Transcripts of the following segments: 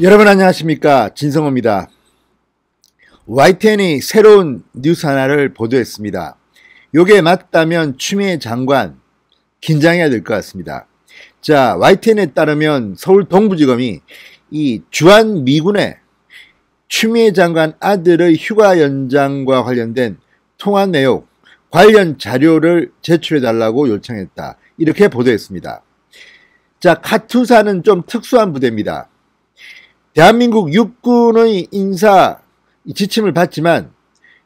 여러분 안녕하십니까, 진성호입니다. YTN이 새로운 뉴스 하나를 보도했습니다. 요게 맞다면 추미애 장관 긴장해야 될 것 같습니다. 자, YTN에 따르면 서울 동부지검이 이 주한미군의 추미애 장관 아들의 휴가 연장과 관련된 통화 내용, 관련 자료를 제출해달라고 요청했다, 이렇게 보도했습니다. 자, 카투사는 좀 특수한 부대입니다. 대한민국 육군의 인사 지침을 받지만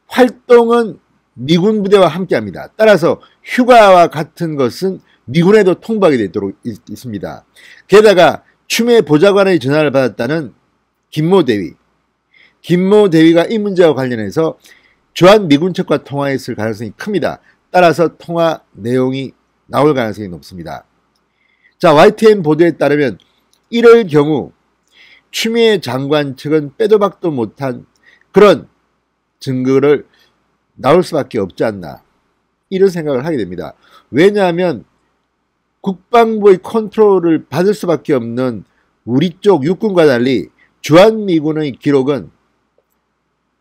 활동은 미군 부대와 함께합니다. 따라서 휴가와 같은 것은 미군에도 통보하게 되도록 있습니다. 게다가 추미애 보좌관의 전화를 받았다는 김모 대위가 이 문제와 관련해서 주한미군 측과 통화했을 가능성이 큽니다. 따라서 통화 내용이 나올 가능성이 높습니다. 자, YTN 보도에 따르면 이럴 경우 추미애 장관 측은 빼도 박도 못한 그런 증거를 나올 수밖에 없지 않나, 이런 생각을 하게 됩니다. 왜냐하면 국방부의 컨트롤을 받을 수밖에 없는 우리 쪽 육군과 달리 주한미군의 기록은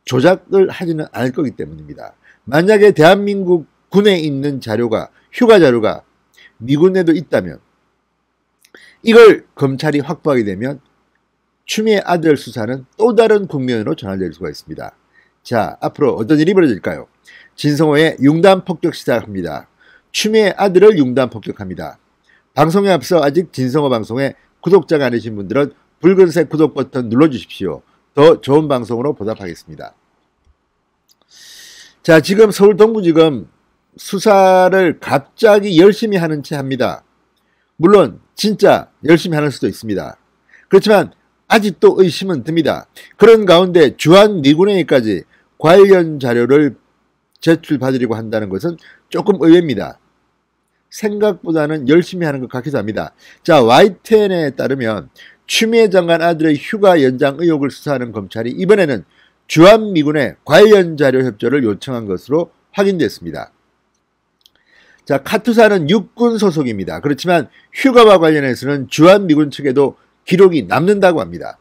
조작을 하지는 않을 거기 때문입니다. 만약에 대한민국 군에 있는 자료가, 휴가 자료가 미군에도 있다면 이걸 검찰이 확보하게 되면 추미애 아들 수사는 또 다른 국면으로 전환될 수가 있습니다. 자, 앞으로 어떤 일이 벌어질까요? 진성호의 융단 폭격 시작합니다. 추미애 아들을 융단 폭격합니다. 방송에 앞서 아직 진성호 방송에 구독자가 아니신 분들은 붉은색 구독 버튼 눌러주십시오. 더 좋은 방송으로 보답하겠습니다. 자, 지금 서울 동부지검 수사를 갑자기 열심히 하는 채 합니다. 물론 진짜 열심히 하는 수도 있습니다. 그렇지만 아직도 의심은 듭니다. 그런 가운데 주한미군에게까지 관련 자료를 제출받으려고 한다는 것은 조금 의외입니다. 생각보다는 열심히 하는 것 같기도 합니다. 자, YTN에 따르면 추미애 장관 아들의 휴가 연장 의혹을 수사하는 검찰이 이번에는 주한미군의 관련 자료 협조를 요청한 것으로 확인됐습니다. 자, 카투사는 육군 소속입니다. 그렇지만 휴가와 관련해서는 주한미군 측에도 기록이 남는다고 합니다.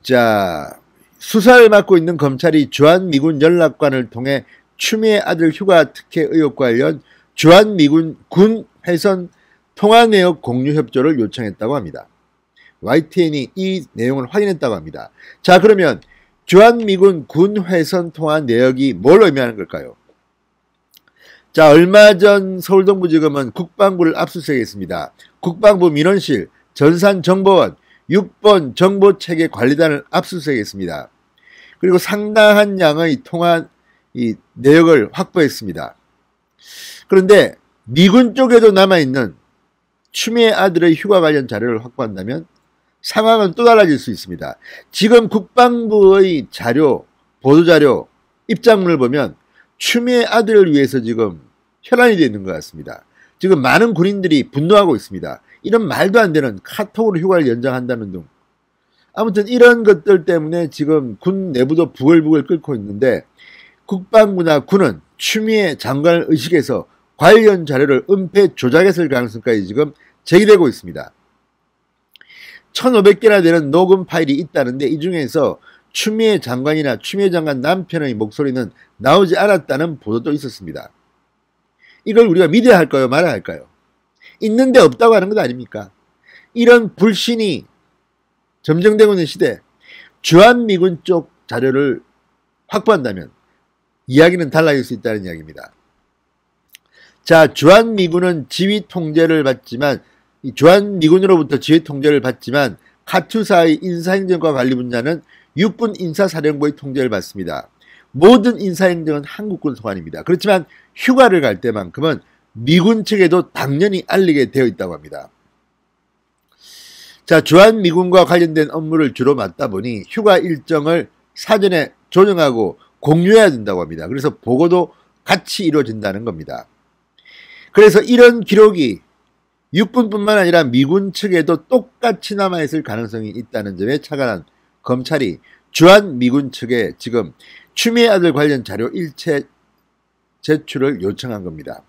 자, 수사를 맡고 있는 검찰이 주한미군 연락관을 통해 추미애 아들 휴가 특혜 의혹 관련 주한미군 군 회선 통화 내역 공유 협조를 요청했다고 합니다. YTN이 이 내용을 확인했다고 합니다. 자, 그러면 주한미군 군 회선 통화 내역이 뭘 의미하는 걸까요? 자, 얼마 전 서울동부지검은 국방부를 압수수색했습니다. 국방부 민원실, 전산정보원, 6번 정보체계 관리단을 압수수색했습니다. 그리고 상당한 양의 통화 내역을 확보했습니다. 그런데 미군 쪽에도 남아있는 추미애 아들의 휴가 관련 자료를 확보한다면 상황은 또 달라질 수 있습니다. 지금 국방부의 자료, 보도자료, 입장문을 보면 추미애 아들을 위해서 지금 혈안이 되어 있는 것 같습니다. 지금 많은 군인들이 분노하고 있습니다. 이런 말도 안 되는 카톡으로 휴가를 연장한다는 등, 아무튼 이런 것들 때문에 지금 군 내부도 부글부글 끓고 있는데 국방부나 군은 추미애 장관을 의식해서 관련 자료를 은폐 조작했을 가능성까지 지금 제기되고 있습니다. 1500개나 되는 녹음 파일이 있다는데 이 중에서 추미애 장관이나 추미애 장관 남편의 목소리는 나오지 않았다는 보도도 있었습니다. 이걸 우리가 믿어야 할까요, 말아야 할까요? 있는데 없다고 하는 것 아닙니까? 이런 불신이 점증되고 있는 시대, 주한미군 쪽 자료를 확보한다면 이야기는 달라질 수 있다는 이야기입니다. 자, 주한미군은 지휘 통제를 받지만, 주한미군으로부터 지휘 통제를 받지만 카투사의 인사행정과 관리 분야는 육군 인사사령부의 통제를 받습니다. 모든 인사행정은 한국군 소관입니다. 그렇지만 휴가를 갈 때만큼은 미군 측에도 당연히 알리게 되어 있다고 합니다. 자, 주한미군과 관련된 업무를 주로 맡다 보니 휴가 일정을 사전에 조정하고 공유해야 된다고 합니다. 그래서 보고도 같이 이루어진다는 겁니다. 그래서 이런 기록이 육군뿐만 아니라 미군 측에도 똑같이 남아있을 가능성이 있다는 점에 착안한 검찰이 주한미군 측에 지금 추미애 아들 관련 자료 일체 제출을 요청한 겁니다.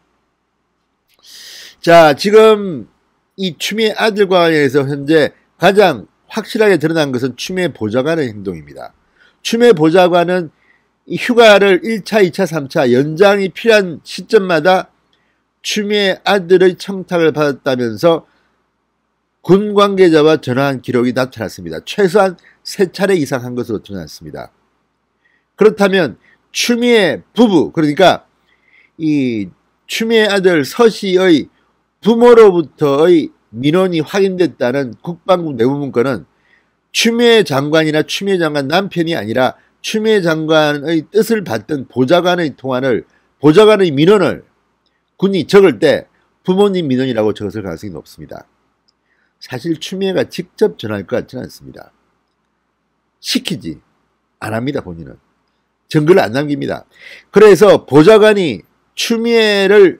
자, 지금 이 추미애 아들과 관련해서 현재 가장 확실하게 드러난 것은 추미애 보좌관의 행동입니다. 추미애 보좌관은 이 휴가를 1차, 2차, 3차 연장이 필요한 시점마다 추미애 아들의 청탁을 받았다면서 군 관계자와 전화한 기록이 나타났습니다. 최소한 3차례 이상 한 것으로 드러났습니다. 그렇다면 추미애 부부, 그러니까 이 추미애 아들 서 씨의 부모로부터의 민원이 확인됐다는 국방부 내부문건은 추미애 장관이나 추미애 장관 남편이 아니라 추미애 장관의 뜻을 받던 보좌관의 통화를, 보좌관의 민원을 군이 적을 때 부모님 민원이라고 적었을 가능성이 높습니다. 사실 추미애가 직접 전할 것 같지는 않습니다. 시키지 안 합니다. 본인은 증거를 안 남깁니다. 그래서 보좌관이 추미애를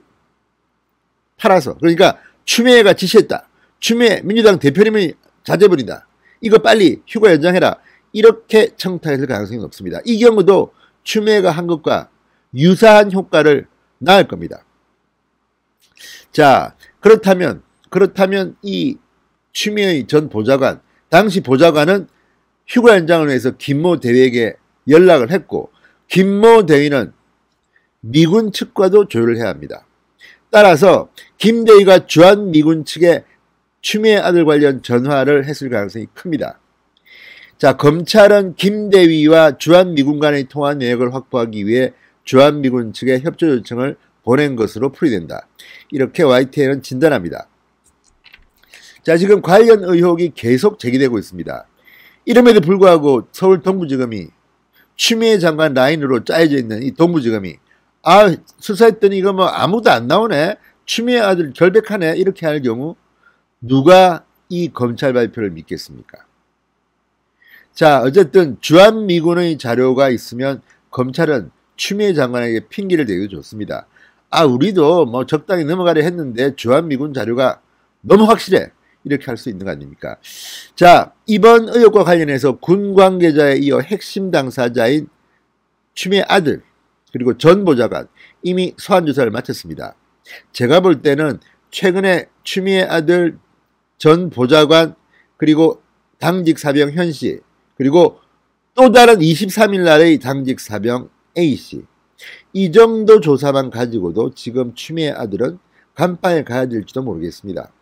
팔아서, 그러니까 추미애가 지시했다, 추미애 민주당 대표님이 자제버린다, 이거 빨리 휴가 연장해라, 이렇게 청탁했을 가능성이 높습니다. 이 경우도 추미애가 한 것과 유사한 효과를 낳을 겁니다. 자, 그렇다면 이 추미애 전 보좌관, 당시 보좌관은 휴가 연장을 위해서 김모 대위에게 연락을 했고, 김모 대위는 미군 측과도 조율을 해야 합니다. 따라서 김 대위가 주한미군 측에 추미애 아들 관련 전화를 했을 가능성이 큽니다. 자, 검찰은 김 대위와 주한미군 간의 통화 내역을 확보하기 위해 주한미군 측에 협조 요청을 보낸 것으로 풀이된다. 이렇게 YTN은 진단합니다. 자, 지금 관련 의혹이 계속 제기되고 있습니다. 이름에도 불구하고 서울 동부지검이 추미애 장관 라인으로 짜여져 있는 이 동부지검이 수사했더니 이거 뭐 아무도 안 나오네, 추미애 아들 결백하네, 이렇게 할 경우 누가 이 검찰 발표를 믿겠습니까? 자, 어쨌든 주한미군의 자료가 있으면 검찰은 추미애 장관에게 핑계를 대기도 좋습니다. 우리도 뭐 적당히 넘어가려 했는데 주한미군 자료가 너무 확실해, 이렇게 할 수 있는 거 아닙니까? 자, 이번 의혹과 관련해서 군 관계자에 이어 핵심 당사자인 추미애 아들 그리고 전 보좌관 이미 소환 조사를 마쳤습니다. 제가 볼 때는 최근에 추미애 아들 전 보좌관 그리고 당직 사병 현씨 그리고 또 다른 23일 날의 당직 사병 A씨, 이 정도 조사만 가지고도 지금 추미애 아들은 감방에 가야 될지도 모르겠습니다.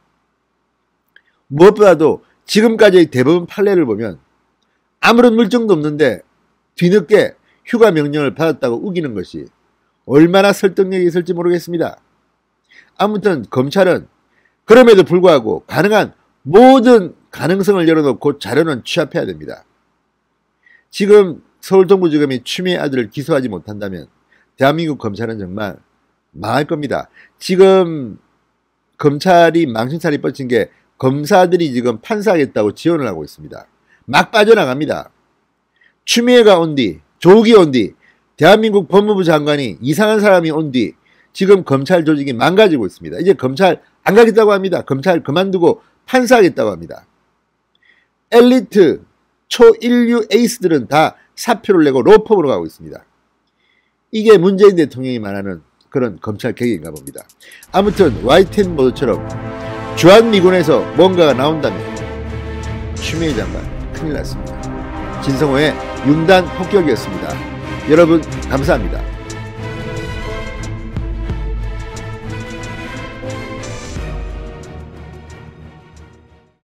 무엇보다도 지금까지의 대법원 판례를 보면 아무런 물증도 없는데 뒤늦게 휴가 명령을 받았다고 우기는 것이 얼마나 설득력이 있을지 모르겠습니다. 아무튼 검찰은 그럼에도 불구하고 가능한 모든 가능성을 열어놓고 자료는 취합해야 됩니다. 지금 서울 동부지검이 추미애 아들을 기소하지 못한다면 대한민국 검찰은 정말 망할 겁니다. 지금 검찰이 망신살이 뻗친 게 검사들이 지금 판사하겠다고 지원을 하고 있습니다. 막 빠져나갑니다. 추미애가 온 뒤, 조국이 온 뒤, 대한민국 법무부 장관이 이상한 사람이 온 뒤 지금 검찰 조직이 망가지고 있습니다. 이제 검찰 안 가겠다고 합니다. 검찰 그만두고 판사하겠다고 합니다. 엘리트 초일류 에이스들은 다 사표를 내고 로펌으로 가고 있습니다. 이게 문재인 대통령이 말하는 그런 검찰 개혁인가 봅니다. 아무튼 YTN 보도처럼 주한미군에서 뭔가가 나온다면 추미애 장관 큰일 났습니다. 진성호의 융단 폭격이었습니다. 여러분 감사합니다.